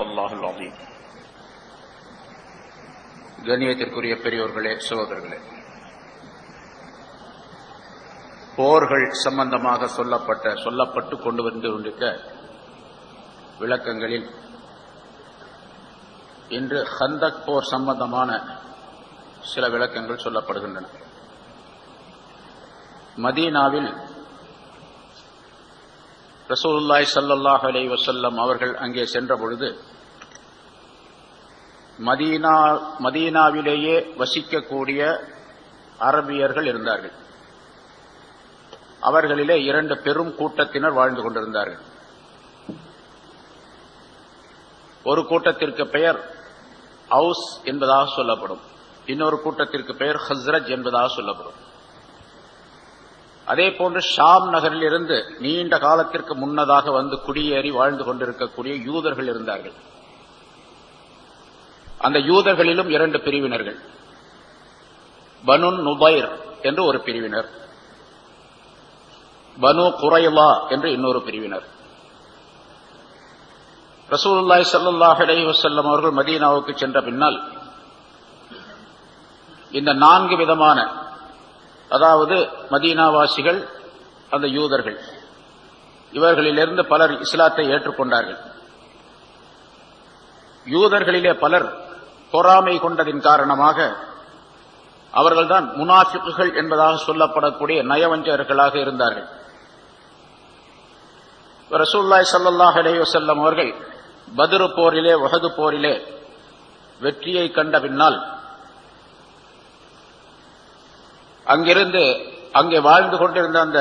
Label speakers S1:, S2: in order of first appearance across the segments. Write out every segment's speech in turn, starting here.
S1: அல்லாஹுல் அஸீம். கண்ணியத்திற்குரிய பெரியோர்களே, சகோதரர்களே, போர்கள் சம்பந்தமாக சொல்லப்பட்டு கொண்டு வந்து கொண்டிருக்க விளக்கங்களில் இன்று ஹந்தக் போர் சம்பந்தமான சில விளக்கங்கள் சொல்லப்படுகின்றன. மதீனாவில் ரசூலுல்லாஹி ஸல்லல்லாஹு அலைஹி வஸல்லம் அவர்கள் அங்கே சென்ற பொழுது மதீனாவிலேயே வசிக்கக்கூடிய அரபியர்கள் இருந்தார்கள். அவர்களிலே இரண்டு பெரும் கூட்டத்தினர் வாழ்ந்து கொண்டிருந்தார்கள். ஒரு கூட்டத்திற்கு பெயர் அவுஸ் என்பதாக சொல்லப்படும், இன்னொரு கூட்டத்திற்கு பெயர் ஹஸ்ரஜ் என்பதாக சொல்லப்படும். அதே போன்று ஷாம் நகரில் இருந்து நீண்ட காலத்திற்கு முன்னதாக வந்து குடியேறி வாழ்ந்து கொண்டிருக்கக்கூடிய யூதர்கள் இருந்தார்கள். அந்த யூதர்களிலும் இரண்டு பிரிவினர்கள், பனு நுபைர் என்று ஒரு பிரிவினர், பனு குரைலா என்று இன்னொரு பிரிவினர். ரசூலுல்லாஹி ஸல்லல்லாஹு அலைஹி வஸல்லம் அவர்கள் மதீனாவுக்கு சென்ற பின்னால் இந்த நான்கு விதமான, அதாவது மதீனாவாசிகள், அந்த யூதர்கள், இவர்களிலிருந்து பலர் இஸ்லாத்தை ஏற்றுக்கொண்டார்கள். யூதர்களிலே பலர் பொறாமை கொண்டதின் காரணமாக அவர்கள்தான் முனாஃபிக்குகள் என்பதாக சொல்லப்படக்கூடிய நயவஞ்சகர்களாக இருந்தார்கள். ரசூலுல்லாஹி ஸல்லல்லாஹு அலைஹி வஸல்லம் அவர்கள் பத்ர் போரிலே, உஹது போரிலே வெற்றியை கண்ட பின்னால் அங்கிருந்து அங்கே வாழ்ந்து கொண்டிருந்த அந்த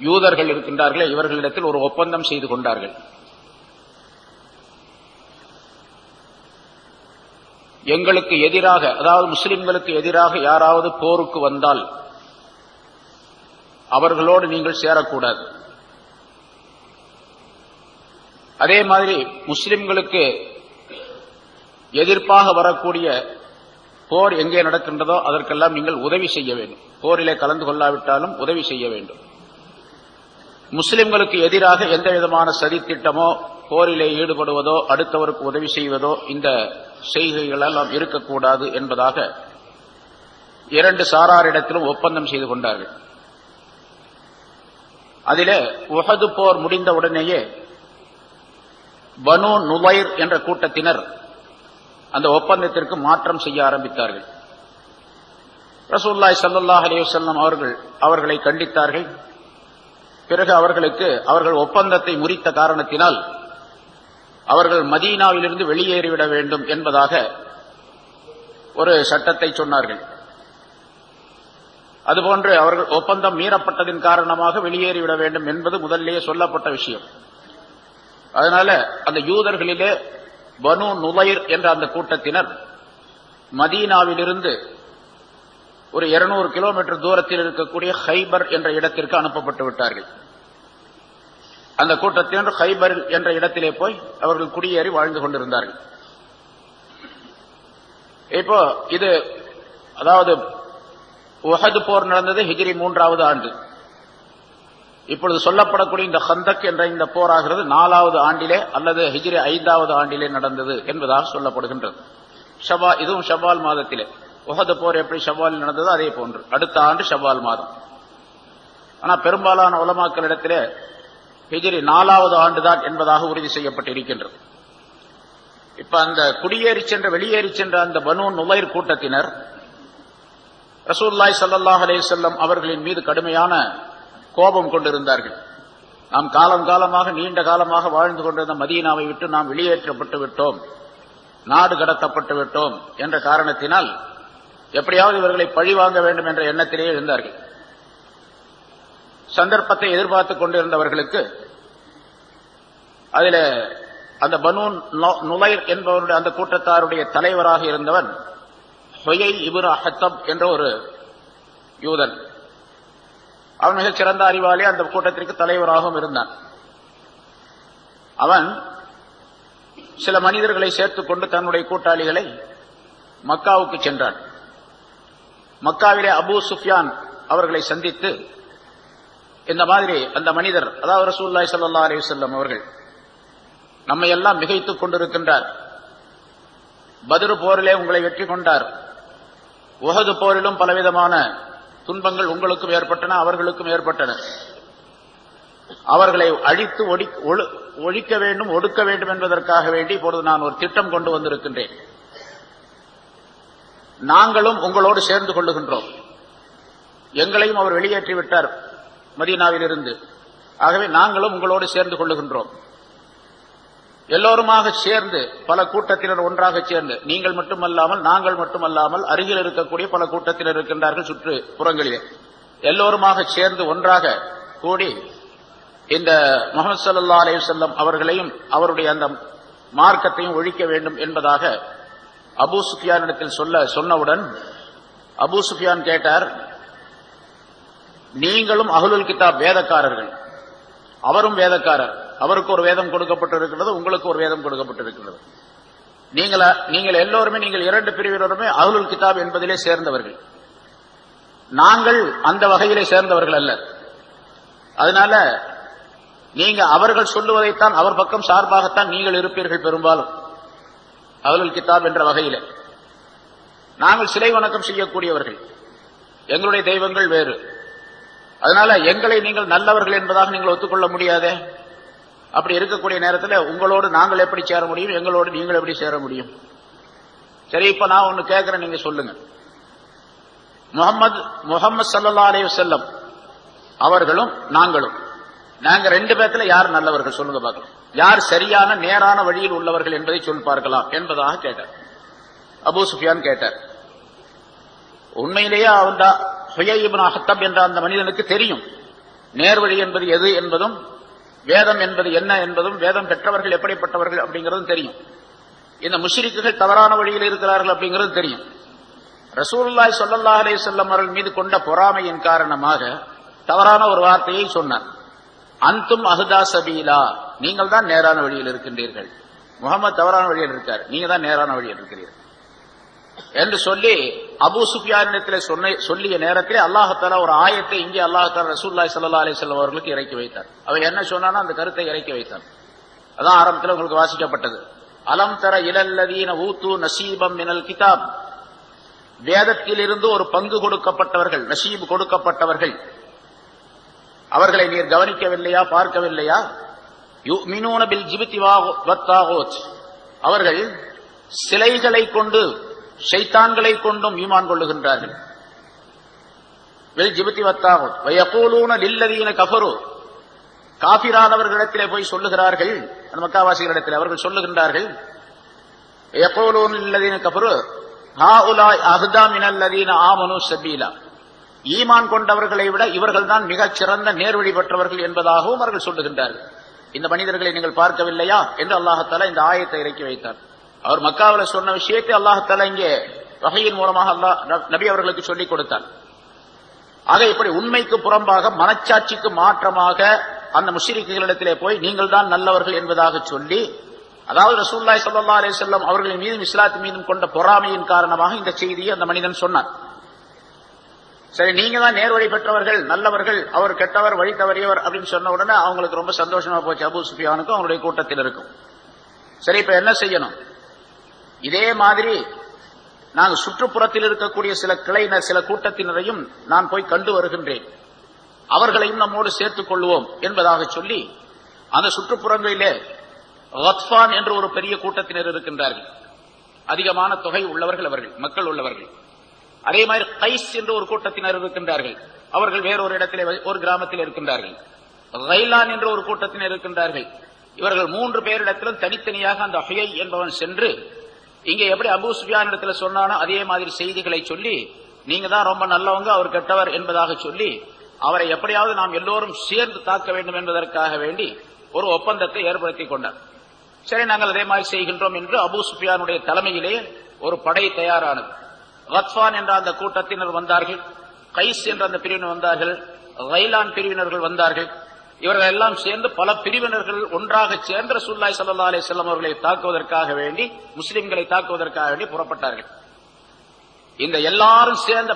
S1: யூதர்கள் இருக்கின்றார்களே, இவர்களிடத்தில் ஒரு ஒப்பந்தம் செய்து கொண்டார்கள். எங்களுக்கு எதிராக, அதாவது முஸ்லிம்களுக்கு எதிராக யாராவது போருக்கு வந்தால் அவர்களோடு நீங்கள் சேரக்கூடாது. அதே மாதிரி முஸ்லிம்களுக்கு எதிர்ப்பாக வரக்கூடிய போர் எங்கே நடக்கின்றதோ அதற்கெல்லாம் நீங்கள் உதவி செய்ய வேண்டும். போரிலே கலந்து கொள்ளாவிட்டாலும் உதவி செய்ய வேண்டும். முஸ்லிம்களுக்கு எதிராக எந்த விதமான சதித்திட்டமோ, போரிலே ஈடுபடுவதோ, அடுத்தவருக்கு உதவி செய்வதோ, இந்த செய்கைகள் எல்லாம் இருக்கக்கூடாது என்பதாக இரண்டு சாராரிடத்திலும் ஒப்பந்தம் செய்து கொண்டார்கள். அதிலே உஹது போர் முடிந்த உடனேயே பனு நுபைர் என்ற கூட்டத்தினர் அந்த ஒப்பந்தத்திற்கு மாற்றம் செய்ய ஆரம்பித்தார்கள். ரசூலுல்லாஹி ஸல்லல்லாஹு அலைஹி வஸல்லம் அவர்களை கண்டித்தார்கள். பிறகு அவர்கள் ஒப்பந்தத்தை முறித்த காரணத்தினால் அவர்கள் மதீனாவிலிருந்து வெளியேறிவிட வேண்டும் என்பதாக ஒரு சட்டத்தை சொன்னார்கள். அதுபோன்று அவர்கள் ஒப்பந்தம் மீறப்பட்டதின் காரணமாக வெளியேறிவிட வேண்டும் என்பது முதலிலேயே சொல்லப்பட்ட விஷயம். அதனால அந்த யூதர்களிலே பனு நுபைர் என்ற அந்த கூட்டத்தினர் மதீனாவிலிருந்து ஒரு 200 கிலோமீட்டர் தூரத்தில் இருக்கக்கூடிய ஹைபர் என்ற இடத்திற்கு அனுப்பப்பட்டு விட்டார்கள். அந்த கூட்டத்தினர் ஹைபர் என்ற இடத்திலே போய் அவர்கள் குடியேறி வாழ்ந்து கொண்டிருந்தார்கள். இப்போ இது, அதாவது உஹது போர் நடந்தது ஹிஜ்ரி 3வது ஆண்டு. இப்பொழுது சொல்லப்படக்கூடிய இந்த ஹந்தக் என்ற இந்த போராகிறது 4வது ஆண்டிலே அல்லது ஹிஜ்ரி 5வது ஆண்டிலே நடந்தது என்பதாக சொல்லப்படுகின்றது. இதுவும் ஷவ்வால் மாதத்திலே. உஹது போர் எப்படி ஷவ்வாலில் நடந்ததோ அதே போன்று அடுத்த ஆண்டு ஷவ்வால் மாதம். ஆனால் பெரும்பாலான உலமாக்களிடத்திலே ஹிஜ்ரி 4வது ஆண்டுதான் என்பதாக உறுதி செய்யப்பட்டிருக்கின்றது. இப்ப அந்த வெளியேறி சென்ற அந்த பனு நுபைர் கூட்டத்தினர் ரசூலுல்லாஹி ஸல்லல்லாஹு அலைஹி வஸல்லம் அவர்களின் மீது கடுமையான கோபம் கொண்டிருந்தார்கள். நாம் காலமாக நீண்ட காலமாக வாழ்ந்து கொண்டிருந்த மதீனாவை விட்டு நாம் வெளியேற்றப்பட்டு விட்டோம், நாடு கடத்தப்பட்டு விட்டோம் என்ற காரணத்தினால் எப்படியாவது இவர்களை பழிவாங்க வேண்டும் என்ற எண்ணத்திலேயே இருந்தார்கள். சந்தர்ப்பத்தை எதிர்பார்த்துக் கொண்டிருந்தவர்களுக்கு அதில் அந்த பனு நுபைர் என்பவருடைய அந்த கூட்டத்தாருடைய தலைவராக இருந்தவன் ஹுயை இப்னு அஹ்தப் என்ற ஒரு யூதன். அவன் மிகச் சிறந்த அறிவாளி, அந்த கூட்டத்திற்கு தலைவராகவும் இருந்தான். அவன் சில மனிதர்களை சேர்த்துக் கொண்டு தன்னுடைய கூட்டாளிகளை மக்காவுக்கு சென்றான். மக்காவிலே அபூ சுஃபியான் அவர்களை சந்தித்து இந்த மாதிரி அந்த மனிதர், அதாவது ரசூலுல்லாஹி ஸல்லல்லாஹு அலைஹி வஸல்லம் அவர்கள் நம்மை எல்லாம் மிகைத்துக் கொண்டிருக்கின்றார். பத்ர் போரிலே உங்களை வெற்றி கொண்டார். உஹது போரிலும் பலவிதமான துன்பங்கள் உங்களுக்கும் ஏற்பட்டன, அவர்களுக்கும் ஏற்பட்டன. அவர்களை அழித்து ஒழிக்க வேண்டும், ஒடுக்க வேண்டும் என்பதற்காக வேண்டி இப்பொழுது நான் ஒரு திட்டம் கொண்டு வந்திருக்கின்றேன். நாங்களும் உங்களோடு சேர்ந்து கொள்ளுகின்றோம். எங்களையும் அவர் வெளியேற்றி விட்டார் மதீனாவில் இருந்து. ஆகவே நாங்களும் உங்களோடு சேர்ந்து கொள்ளுகின்றோம். எல்லோருமாக சேர்ந்து, பல கூட்டத்தினர் ஒன்றாக சேர்ந்து, நீங்கள் மட்டுமல்லாமல், நாங்கள் மட்டுமல்லாமல், அருகில் இருக்கக்கூடிய பல கூட்டத்தினர் இருக்கின்றார்கள் சுற்றுப்புறங்களிலே. எல்லோருமாக சேர்ந்து ஒன்றாக கூடி இந்த முஹம்மது ஸல்லல்லாஹு அலைஹி வஸல்லம் அவர்களையும் அவருடைய அந்த மார்க்கத்தையும் ஒழிக்க வேண்டும் என்பதாக அபூ சுஃபியானிடத்தில் சொன்னவுடன் அபூ சுஃபியான் கேட்டார், நீங்களும் அஹ்லுல் கிதாப் வேதக்காரர்கள், அவரும் வேதக்காரர், அவருக்கு ஒரு வேதம் கொடுக்கப்பட்டிருக்கிறது, உங்களுக்கு ஒரு வேதம் கொடுக்கப்பட்டிருக்கிறது. நீங்கள் எல்லோருமே, நீங்கள் இரண்டு பிரிவினருமே அஹ்லுல் கிதாப் என்பதிலே சேர்ந்தவர்கள். நாங்கள் அந்த வகையிலே சேர்ந்தவர்கள் அல்ல. அதனால நீங்க அவர்கள் சொல்லுவதைத்தான், அவர் பக்கம் சார்பாகத்தான் நீங்கள் இருப்பீர்கள் பெரும்பாலும் அஹ்லுல் கிதாப் என்ற வகையிலே. நாங்கள் சிலை வணக்கம் செய்யக்கூடியவர்கள், எங்களுடைய தெய்வங்கள் வேறு. அதனால எங்களை நீங்கள் நல்லவர்கள் என்பதாக நீங்கள் ஒத்துக்கொள்ள முடியாதே. அப்படி இருக்கக்கூடிய நேரத்தில் உங்களோடு நாங்கள் எப்படி சேர முடியும், எங்களோடு நீங்கள் எப்படி சேர முடியும்? சரி, இப்ப நான் ஒன்னு கேட்கிறேன், நீங்க சொல்லுங்க. முஹம்மது ஸல்லல்லாஹு அலைஹி வஸல்லம் அவர்களும் நாங்களும், நாங்க ரெண்டு பேர்த்துல யார் நல்லவர்கள் சொல்லுங்க பார்க்கலாம், யார் சரியான நேரான வழியில் உள்ளவர்கள் என்பதை சொல் பார்க்கலாம் என்பதாக கேட்டார். அபூ சுஃபியான் கேட்டார். உண்மையிலேயே அந்த ஹுயை இப்னு அஹ்தப் என்ற அந்த மனிதனுக்கு தெரியும் நேர்வழி என்பது எது என்பதும், வேதம் என்பது என்ன என்பதும், வேதம் பெற்றவர்கள் எப்படிப்பட்டவர்கள் அப்படிங்கிறதும் தெரியும். இந்த முஷ்ரிக்குகள் தவறான வழியில் இருக்கிறார்கள் அப்படிங்கிறது தெரியும். ரசூலுல்லாஹி ஸல்லல்லாஹு அலைஹி வஸல்லம் அவர்கள் மீது கொண்ட பொறாமையின் காரணமாக தவறான ஒரு வார்த்தையை சொன்னார். அன்தும் அஹ்தா சபீலா, நீங்கள் தான் நேரான வழியில் இருக்கின்றீர்கள். முஹம்மது தவறான வழியில் இருக்கார், நீங்க தான் நேரான வழியில் இருக்கிறீர்கள் என்று சொல்லி அபூ சுஃபியானிடத்தில் சொல்லிய நேரத்தில் அல்லாஹ் தஆலா ஒரு ஆயத்தை இங்கே அல்லாஹ் தஆலா ரசூலுல்லாஹி ஸல்லல்லாஹு அலைஹி வஸல்லம் அவர்களுக்கு இறக்கி வைத்தார். அவர் என்ன சொன்னானோ அந்த கருத்தை இறக்கி வைத்தார். அதான் ஆரம்பத்தில் உங்களுக்கு வாசிக்கப்பட்டது. அலம் தர இலல்லதீன ஊது நசீபம் மினல் கிதாப், வேதத்திலிருந்து ஒரு பங்கு கொடுக்கப்பட்டவர்கள், நசீப் கொடுக்கப்பட்டவர்கள், அவர்களை நீர் கவனிக்கவில்லையா, பார்க்கவில்லையா? யுமினூன பில் ஜிப்தி வத்தாகூத், அவர்கள் சிலைகளை கொண்டு, ஷைத்தான்களை கொண்டும் ஈமான் கொள்ளுகின்றார்கள். பில் ஜிப்தி வத்தாகூத் வயகூலூன லில்லதீன கஃபரு, காஃபிரானவர்களிடத்திலே போய் சொல்லுகிறார்கள், அந்த மக்காவாசிகளிடத்தில் அவர்கள் சொல்லுகின்றார்கள், வயகூலூன லில்லதீன கஃபரு ஹாஉலாய் அஹ்தா மினல்லதீன ஆமனு சபீலா, ஈமான் கொண்டவர்களை விட இவர்கள் தான் மிகச் சிறந்த நேர்வழி பெற்றவர்கள் என்பதாகவும் அவர்கள் சொல்லுகின்றார்கள். இந்த மனிதர்களை நீங்கள் பார்க்கவில்லையா என்று அல்லாஹ் தஆலா இந்த ஆயத்தை இறக்கி வைத்தார். அவர் மக்காவில் சொன்ன விஷயத்தை அல்லாஹ் தஆலா இங்கே வஹீயின் மூலமாக நபி அவர்களுக்கு சொல்லிக் கொடுத்தார். ஆக இப்படி உண்மைக்கு புறம்பாக, மனச்சாட்சிக்கு மாற்றமாக அந்த முஷ்ரிக்குகளிடத்திலே போய் நீங்கள் தான் நல்லவர்கள் என்பதாக சொல்லி, அதாவது ரசூலுல்லாஹி ஸல்லல்லாஹு அலைஹி வஸல்லம் அவர்களின் மீதும் இஸ்லாத்தின் மீதும் கொண்ட பொறாமையின் காரணமாக இந்த செய்தியை அந்த மனிதன் சொன்னார். சரி, நீங்க தான் நேர்வழி பெற்றவர்கள், நல்லவர்கள், அவர் கெட்டவர், வழி தவறியவர் அப்படின்னு சொன்ன உடனே அவங்களுக்கு ரொம்ப சந்தோஷமா போச்சு, அபூ சுஃபியானுக்கும் அவருடைய கூட்டத்தில் இருக்கும். சரி, இப்ப என்ன செய்யணும்? இதே மாதிரி நாங்கள் சுற்றுப்புறத்தில் இருக்கக்கூடிய சில கிளையினர், சில கூட்டத்தினரையும் நான் போய் கண்டு வருகின்றேன், அவர்களையும் நம்மோடு சேர்த்துக் கொள்வோம் என்பதாக சொல்லி அந்த சுற்றுப்புறங்களிலே கத்ஃபான் என்ற ஒரு பெரிய கூட்டத்தினர் இருக்கின்றார்கள். அதிகமான தொகை உள்ளவர்கள், அவர்கள் மக்கள் உள்ளவர்கள். அதே மாதிரி கைஸ் என்ற ஒரு கூட்டத்தினர் இருக்கின்றார்கள், அவர்கள் வேறொரு இடத்திலே ஒரு கிராமத்தில் இருக்கின்றார்கள். கைலான் என்ற ஒரு கூட்டத்தினர் இருக்கின்றார்கள். இவர்கள் 3 பேரிடத்திலும் தனித்தனியாக அந்த ஹுயை என்பவன் சென்று இங்கே எப்படி அபூ சுஃபியான் இடத்துல சொன்னானோ அதே மாதிரி செய்திகளை சொல்லி, நீங்க தான் ரொம்ப நல்லவங்க, அவர் கெட்டவர் என்பதாக சொல்லி அவரை எப்படியாவது நாம் எல்லோரும் சேர்ந்து தாக்க வேண்டும் என்பதற்காக வேண்டி ஒரு ஒப்பந்தத்தை ஏற்படுத்திக் கொண்டார். சரி, நாங்கள் அதே மாதிரி செய்கின்றோம் என்று அபூ சுஃபியானுடைய தலைமையிலே ஒரு படை தயாரானது. கத்ஃபான் என்ற அந்த கூட்டத்தினர் வந்தார்கள், கைஸ் என்ற அந்த பிரிவினர் வந்தார்கள், கைலான் பிரிவினர்கள் வந்தார்கள். இவர்கள் எல்லாம் சேர்ந்து பல பிரிவினர்கள் ஒன்றாக சேர்ந்து ரசூலுல்லாஹி ஸல்லல்லாஹு அலைஹி வஸல்லம் அவர்களை தாக்குவதற்காக வேண்டி, முஸ்லிம்களை தாக்குவதற்காக வேண்டி புறப்பட்டார்கள். இந்த எல்லாரும் சேர்ந்த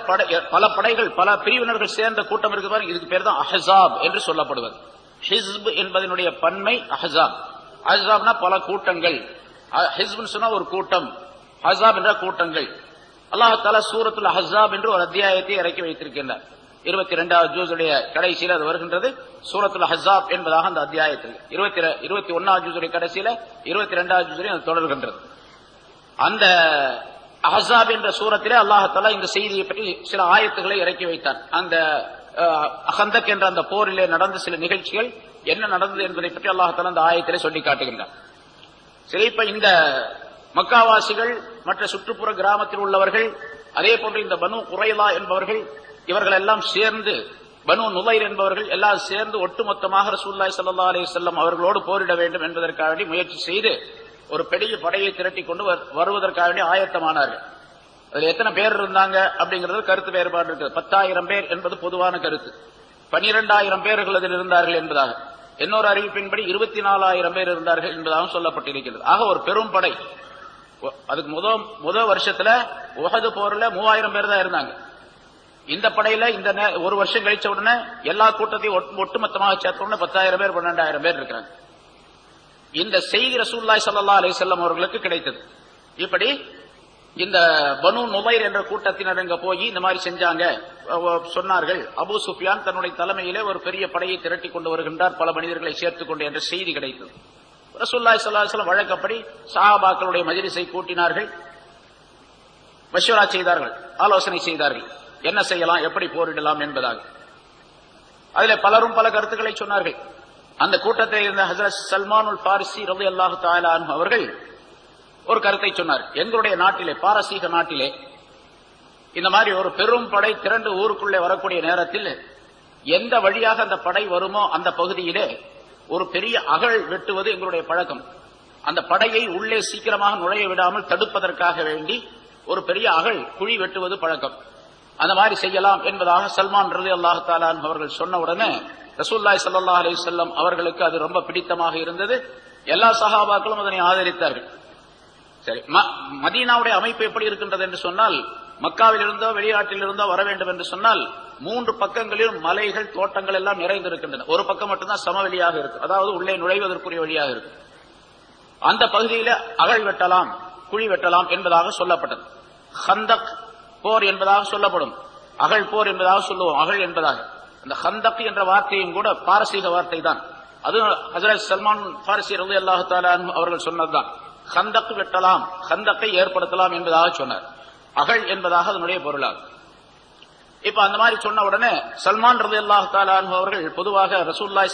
S1: பல படைகள், பல பிரிவினர்கள் சேர்ந்த கூட்டம் இருக்கு பாருங்க, இதுக்கு பேர் தான் அஹ்ஸாப் என்று சொல்லப்படுவது. ஹிஸ்ப் என்பதனுடைய பன்மை அஹ்ஸாப். அஹ்ஸாப்னா பல கூட்டங்கள், ஹிஸ்புன்னு சொன்னா ஒரு கூட்டம், அஹ்ஸாப் என்ற கூட்டங்கள். அல்லாஹ் தஆலா சூரத்துல் அஹ்ஸாப் என்று ஒரு அத்தியாயத்தை இறக்கி வைத்திருக்கின்றார். 22வது ஜூஸுடைய கடைசியில் அது வருகின்றது. சூரத்துல் அஹ்ஸாப் என்பதாக அந்த அத்தியாயத்தில் 21வது ஜூஸுடைய கடைசியில 22வது ஜூஸில் அது தொடர்கின்றது. அந்த அஹ்ஸாப் என்ற சூரத்திலே அல்லாஹ் தஆலா இந்த செய்தியை பற்றி சில ஆயத்துக்களை இறக்கி வைத்தான். அந்த ஹந்தக் என்ற அந்த போரிலே நடந்த சில நிகழ்ச்சிகள் என்ன நடந்தது என்பதை பற்றி அல்லாஹ் தஆலா அந்த ஆயத்திலே சொல்லி காட்டுகின்றார். சரி, இப்ப இந்த மக்காவாசிகள், மற்ற சுற்றுப்புற கிராமத்தில் உள்ளவர்கள், அதே போன்று இந்த பனு குரைலா என்பவர்கள், இவர்கள் எல்லாம் சேர்ந்து, பனு நுலைர் என்பவர்கள் எல்லாம் சேர்ந்து ஒட்டுமொத்தமாக ரசூலுல்லாஹி ஸல்லல்லாஹு அலைஹி வஸல்லம் அவர்களோடு போரிட வேண்டும் என்பதற்காக வேண்டி முயற்சி செய்து ஒரு பெரிய படையை திரட்டிக் கொண்டு வருவதற்காக வேண்டி ஆயத்தமானார்கள். அதில் எத்தனை பேர் இருந்தாங்க அப்படிங்கிறது கருத்து வேறுபாடு இருக்குது. 10,000 பேர் என்பது பொதுவான கருத்து. 12,000 பேர்கள் அதில் இருந்தார்கள் என்பதாக, இன்னொரு அறிவிப்பின்படி 24,000 பேர் இருந்தார்கள் என்பதாகவும் சொல்லப்பட்டிருக்கிறது. ஆக ஒரு பெரும் படை. அதுக்கு முதல் வருஷத்துல உஹது போர்ல 3,000 பேர் தான் இருந்தாங்க. இந்த படையில இந்த ஒரு வருஷம் கழிச்ச உடனே எல்லா கூட்டத்தையும் ஒட்டுமொத்தமாக சேர்த்த உடனே 10,000 பேர் 12,000 பேர் இருக்கிறாங்க. இந்த செய்தி ரசூலுல்லாஹி ஸல்லல்லாஹு அலைஹி வஸல்லம் அவர்களுக்கு கிடைத்தது. இப்படி இந்த பனு நுலைர் என்ற கூட்டத்தினர் அங்க போய் இந்த மாதிரி செஞ்சாங்க, சொன்னார்கள். அபூ சுஃபியான் தன்னுடைய தலைமையிலே ஒரு பெரிய படையை திரட்டி கொண்டு வருகின்றார், பல மனிதர்களை சேர்த்துக் கொண்டு என்ற செய்தி கிடைத்தது. ரசூலுல்லாஹி ஸல்லல்லாஹு அலைஹி வஸல்லம் வழக்கப்படி சஹாபாக்களுடைய மஜ்லிஸை கூட்டினார்கள், மஷ்வரா செய்தார்கள், ஆலோசனை செய்தார்கள், என்ன செய்யலாம், எப்படி போரிடலாம் என்பதாக. அதில் பலரும் பல கருத்துக்களை சொன்னார்கள். அந்த கூட்டத்தில் இருந்த ஹஜ்ரத் சல்மானுல் ஃபாரிசி ரலியல்லாஹு தஆலா அன்ஹு அவர்கள் ஒரு கருத்தை சொன்னார். எங்களுடைய நாட்டிலே, பாரசீக நாட்டிலே, இந்த மாதிரி ஒரு பெரும் படை திரண்டு ஊருக்குள்ளே வரக்கூடிய நேரத்தில் எந்த வழியாக அந்த படை வருமோ அந்த பகுதியிலே ஒரு பெரிய அகழ் வெட்டுவது எங்களுடைய பழக்கம். அந்த படையை உள்ளே சீக்கிரமாக நுழைய விடாமல் தடுப்பதற்காக வேண்டி ஒரு பெரிய அகழ் குழி வெட்டுவது பழக்கம். அந்த மாதிரி செய்யலாம் என்பதாக சல்மான் ரலியல்லாஹு தஆலா அன்ஹு அவர்கள் சொன்ன உடனே ரசூலுல்லாஹி ஸல்லல்லாஹு அலைஹி வஸல்லம் அவர்களுக்கு அது ரொம்ப பிடித்தமாக இருந்தது. எல்லா சஹாபாக்களும் அதனை ஆதரித்தார்கள். சரி, மதீனாவுடைய அமைப்பு எப்படி இருக்கின்றது என்று சொன்னால், மக்காவில் இருந்தோ வெளிநாட்டில் இருந்தோ வர வேண்டும் என்று சொன்னால் 3 பக்கங்களிலும் மலைகள், தோட்டங்கள் எல்லாம் நிறைந்திருக்கின்றன. ஒரு பக்கம் மட்டும்தான் சமவெளியாக இருக்கு, அதாவது உள்ளே நுழைவதற்குரிய வழியாக இருக்கு. அந்த பகுதியில அகழ் வெட்டலாம், குழி வெட்டலாம் என்பதாக சொல்லப்பட்டது. ஹந்தக் போர் என்பதாக சொல்லப்படும், அகழ் போர் என்பதாக சொல்லுவோம், அகழ் என்பதாக. அந்த ஹந்தக் என்ற வார்த்தையும் கூட பாரசீக வார்த்தை தான். அது ஹஜ்ரத் சல்மான் ஃபாரிசி ரலியல்லாஹு தஆலா அன்ஹு அவர்கள் சொன்னதுதான். ஹந்தக் வெட்டலாம், ஹந்தக்கை ஏற்படுத்தலாம் என்பதாக சொன்னார். அகழ் என்பதாக அதனுடைய பொருளாகும். இப்ப அந்த மாதிரி சொன்ன உடனே சல்மான் ரலியல்லாஹு தஆலா அன்ஹு அவர்கள் பொதுவாக ரசூலுல்லாஹி